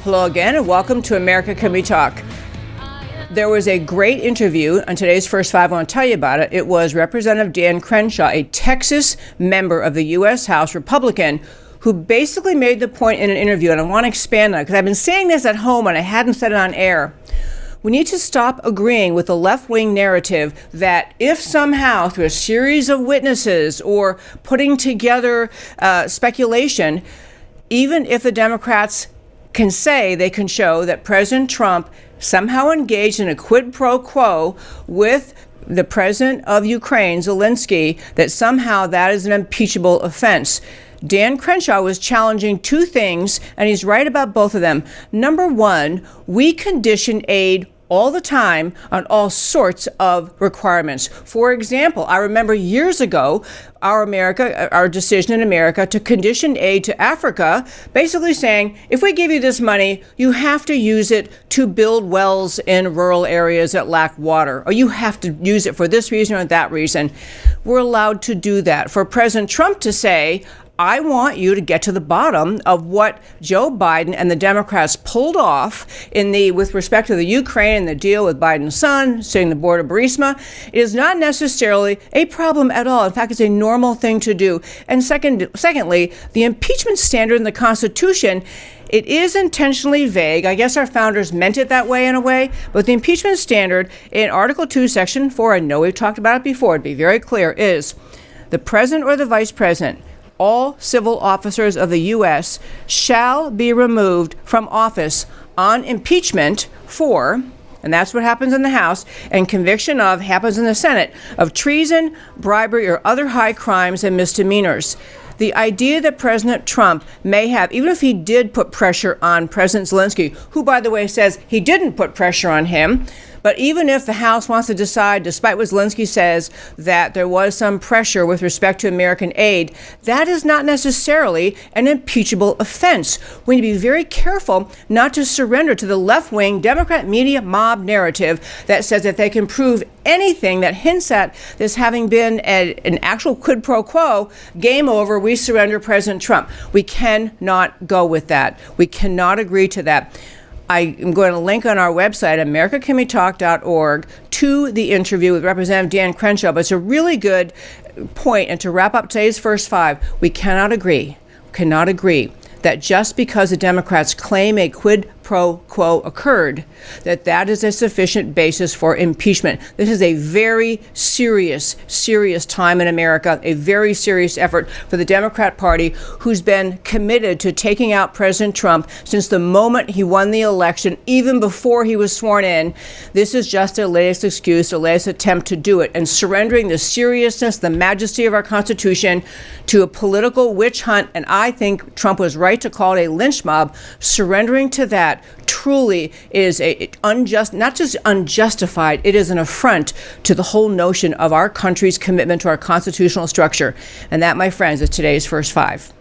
Hello again, and welcome to America Can We Talk. There was a great interview on today's First Five. I want to tell you about it. It was Representative Dan Crenshaw, a Texas member of the U.S. House Republican, who basically made the point in an interview, and I want to expand on it because I've been saying this at home and I hadn't said it on air. We need to stop agreeing with the left-wing narrative that if somehow through a series of witnesses or putting together speculation, even if the Democrats can say they can show that President Trump somehow engaged in a quid pro quo with the president of Ukraine, Zelensky, that somehow that is an impeachable offense. Dan Crenshaw was challenging two things, and he's right about both of them. Number one, we condition aid all the time on all sorts of requirements. For example, I remember years ago, our decision in America to condition aid to Africa, basically saying, if we give you this money, you have to use it to build wells in rural areas that lack water, or you have to use it for this reason or that reason. We're allowed to do that. For President Trump to say, I want you to get to the bottom of what Joe Biden and the Democrats pulled off with respect to the Ukraine and the deal with Biden's son, sitting the board of Burisma. It is not necessarily a problem at all. In fact, it's a normal thing to do. And secondly, the impeachment standard in the Constitution, it is intentionally vague. I guess our founders meant it that way in a way, but the impeachment standard in Article 2, Section 4, I know we've talked about it before, to be very clear, is the president or the vice president, all civil officers of the U.S. shall be removed from office on impeachment for, and that's what happens in the House, and conviction of, happens in the Senate, of treason, bribery, or other high crimes and misdemeanors. The idea that President Trump may have, even if he did put pressure on President Zelensky, who, by the way, says he didn't put pressure on him, but even if the House wants to decide, despite what Zelensky says, that there was some pressure with respect to American aid, that is not necessarily an impeachable offense. We need to be very careful not to surrender to the left-wing Democrat media mob narrative that says that they can prove anything that hints at this having been an actual quid pro quo, game over, we surrender President Trump. We cannot go with that. We cannot agree to that. I am going to link on our website, americacanwetalk.org, to the interview with Representative Dan Crenshaw. But it's a really good point. And to wrap up today's First Five, we cannot agree that just because the Democrats claim a quid pro quo occurred, that is a sufficient basis for impeachment. This is a very serious time in America, a very serious effort for the Democrat Party, who's been committed to taking out President Trump since the moment he won the election, even before he was sworn in. This is just their latest excuse, their latest attempt to do it, and surrendering the seriousness, the majesty of our Constitution to a political witch hunt. And I think Trump was right to call it a lynch mob. Surrendering to that truly is not just unjustified, it is an affront to the whole notion of our country's commitment to our constitutional structure. And that, my friends, is today's First Five.